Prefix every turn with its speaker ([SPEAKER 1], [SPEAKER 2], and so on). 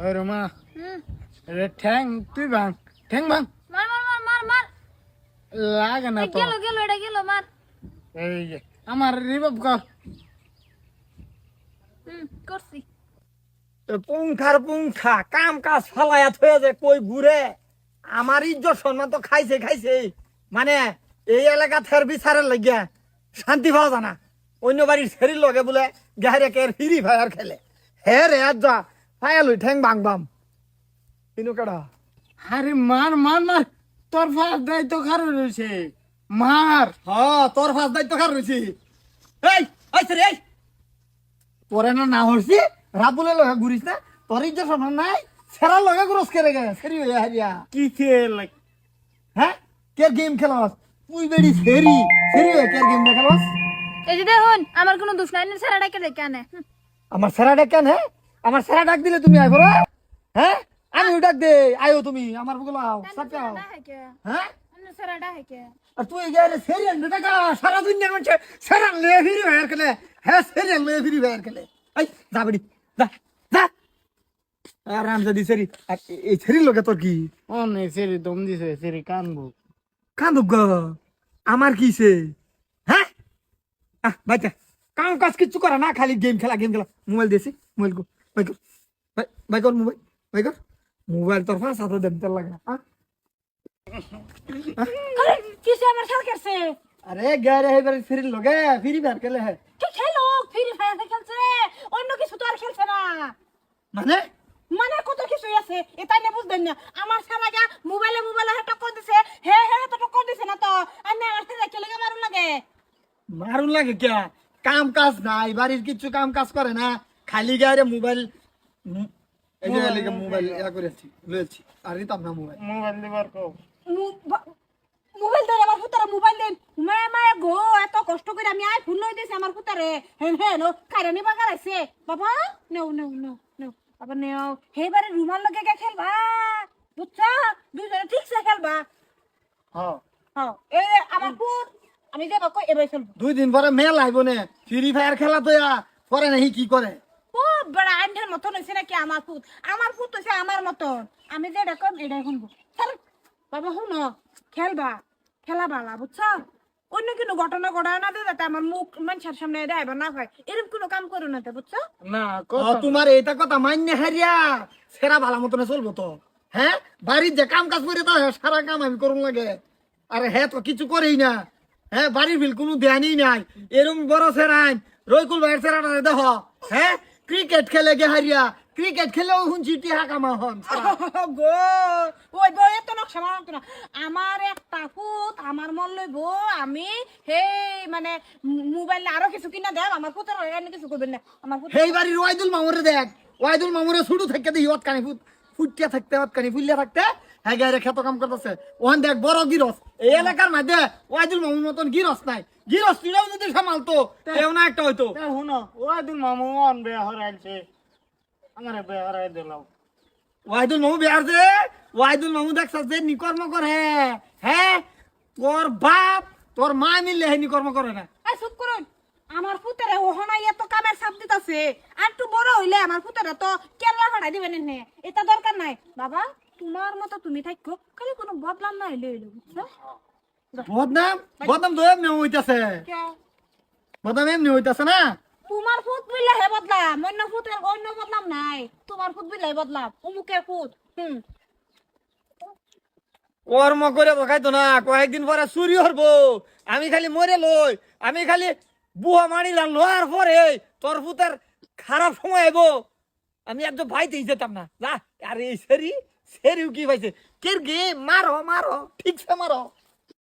[SPEAKER 1] ওই রোমা রে ঠ্যাং তুই ভাঙ ঠ্যাং ভাঙ
[SPEAKER 2] মার মার মার মার মার
[SPEAKER 1] লাগে না তো
[SPEAKER 2] গেল গেল এটা গেল মার
[SPEAKER 1] এই যে আমার রিভাইভ কর
[SPEAKER 2] করছি
[SPEAKER 3] পুংখার পুংখা কাম কাজ ফালাইয়া থয়ে যে কই ঘুরে আমার ইজ্জত সম্মান তো খাইছে মানে এই এলাকা থের বিচারের লাগিয়া শান্তি পাওয়া জানা অন্য বাড়ির ছেড়ির লগে বলে গাহরে কে ফ্রি ফায়ার খেলে হে রে যা ফায়াল হই ঠ্যাং বাংবাম কিনু কেডা
[SPEAKER 1] আরে মার মার মার তোর ফাঁস দায়িত্ব খারো রয়েছে মার
[SPEAKER 3] তোর ফাস দায়িত্ব খার রইছি এই আইছে রে
[SPEAKER 1] তোরে না হরছি রাবুলের লগে ঘুরিস না তোর ইজ্জত সম্মান নাই সেরার লগে ঘুরস করে গে সেরি হইয়া হারিয়া
[SPEAKER 3] কি খেল
[SPEAKER 1] হ্যাঁ কে গেম খেলাস তুই বেড়ি সেরি সেরি হয়ে কে গেম খেলাস
[SPEAKER 2] এই যে দেখুন আমার কোনো দোষ নাই স্যার ডাকে দেখে আনে
[SPEAKER 3] আমার সেরা ডাক কেন হ্যাঁ আমার সেরা ডাক দিলে তুমি আইবো রে হ্যাঁ আমি ডাক দে আইও তুমি আমার বগলাও সাপাও হ্যাঁ
[SPEAKER 2] স্যার ডাকে
[SPEAKER 3] আর তুই গেলে সেরিয়াল টাকা সারা দুনিয়ার মানুষ সেরাল লে ফিরি ভাইয়ার খেলে হ্যাঁ সেরিয়াল লে ফিরি ভাইয়ার খেলে এই যা বেড়ি যা যা আরাম যদি সেরি এই সেরি লোকে তোর কি
[SPEAKER 1] ও নেই সেরি দম দিছে সেরি কানবো
[SPEAKER 3] কান্দুক গো আমার কিসে হ্যাঁ বাচ্চা কাম কাজ কিচ্ছু করে না খালি গেম খেলা মোবাইল দিয়েছি মোবাইল কো বাই কর মোবাইল তোর ফাঁস হাতে দেন তোর লাগে না
[SPEAKER 2] কিসে আমার খেল করছে
[SPEAKER 3] আরে গারে এবারে ফিরি লগে ফিরি ভাইয়ার খেলে হ্যাঁ
[SPEAKER 2] কি খেলো ফ্রি ফায়ার খেলছে অন্য কিছু তো আর খেলছে না
[SPEAKER 3] মানে
[SPEAKER 2] মানে কত কিছু আছে এটাই না বুঝবেন না আমার সারাগা মোবাইলে টক্কর দিছে হে তো টক্কর দিছে না তো আমি আমার সাথে খেলে মারুন লাগে
[SPEAKER 3] মারুন লাগে কে কাম কাজ নাই বাড়ির কিছু কাম কাজ করে না খালি গায়ে মোবাইল এই যে লাগে মোবাইল ইয়া করেছি লয়েছি আর নিতাম না মোবাইল
[SPEAKER 1] মোবাইল দিবার কও
[SPEAKER 2] মোবাইল ধরে আমার পুতারে মোবাইল দেন মা গো এত কষ্ট করে আমি আইফোন লই দিয়েছি আমার পুতারে হ্যাঁ নো খাইরা নিবা গালাইছে বাবা নো বাবা নেও হেবারে রুমাল লগে কে খেলবা বুঝছা দুইজনে ঠিকছে খেলবা
[SPEAKER 1] হ্যাঁ
[SPEAKER 2] হ্যাঁ এ আমার পুত আমি দেব কই এবারে খেলবো
[SPEAKER 3] 2 দিন পরে মেল আইবো নে ফ্রি ফায়ার খেলা তো পরে নাহি কি করে
[SPEAKER 2] ও বড় আন্ধার মতন হইছে নাকি আমার পুত হইছে আমার মতন আমি যেটা কম এটাই শুনবো চল বাবা শুনো খেলা বালা বুঝছো অন্য কোনো ঘটনা ঘটায় না দে যাতে আমার মুখ মানুষের সামনে দেখাইবা না হয় এরকম কোনো কাম করো না তো বুঝছো
[SPEAKER 1] না কথা
[SPEAKER 3] তোমার এইটা কথা মান্য হারিয়া সেরা ভালো মতনে চলবো তো হ্যাঁ বাড়ির যে কাম কাজ করে তো সারা কাম আমি করুন লাগে আরে হ্যাঁ তো কিছু করেই না হ্যাঁ বাড়ির বিল কোনো ধ্যানই নাই এরকম বড় সেরাইন রইকুল ভাইয়ের সেরাটা দেখ হ্যাঁ ক্রিকেট খেলে গে হারিয়া ক্রিকেট খেলেও শুনছি টিহা কামা হন
[SPEAKER 2] গো ওই বই এত নকশা মারত না আমার একটা ফুট আমার মন লইব আমি হে মানে মোবাইলে আরো কিছু কিনা দেব আমার ফুটের এনে কিছু করবেন না আমার ফুট
[SPEAKER 3] সেই বাড়ির ওয়াইদুল মামুরে দেখ ওয়াইদুল মামুরে শুরু থেকে দেখি কানি ফুটিয়া থাকতে কানি ফুলিয়া থাকতে হ্যাঁ গায়ে ক্ষেত কাম করতেছে ওখান দেখ বড় গিরস এই এলাকার মধ্যে ওয়াইদুল মামুর মতন গিরস নাই গিরস তুইও যদি সামালতো তেও না একটা হইতো
[SPEAKER 1] শুনো ওয়াদুল মামু অন বে হরাইছে আমারে বে হরাই দিলাম
[SPEAKER 3] ওয়াইদুল মামু বিয়ার যে ওয়াইদুল মামু দেখছস যে নিকর্ম করে হ্যাঁ তোর বাপ তোর মা মিললে হে নিকর্ম করে না
[SPEAKER 2] এই চুপ করুন আমার ফুটের ওহনাই এত কামের চাপ দিতেছে আর একটু বড় হইলে আমার ফুটের তো কেলা ফাড়াই দিবেন নে এটা দরকার নাই বাবা তোমার মতো তুমি থাকো খালি কোনো বদলাম না হইলে হইলো বুঝছো
[SPEAKER 3] বদনাম তো এমনি হইতাছে বদনাম এমনি হইতাছে না
[SPEAKER 2] তোমার ফুট মিলে হে বদলাম অন্য ফুটের অন্য বদলাম নাই তোমার ফুট মিলে বদলাম অমুকের ফুট
[SPEAKER 3] কর্ম করে বকাইতো না কয়েকদিন পরে চুরি হরবো আমি খালি মরে লই আমি খালি বুয়া মারিলাম লোয়ার পরে তোর পুতের খারাপ সময় আইবো আমি একদম ভাইতেই যেতাম না যা আরে সেরিও কি পাইছে কে গে মারো ঠিকছে মারো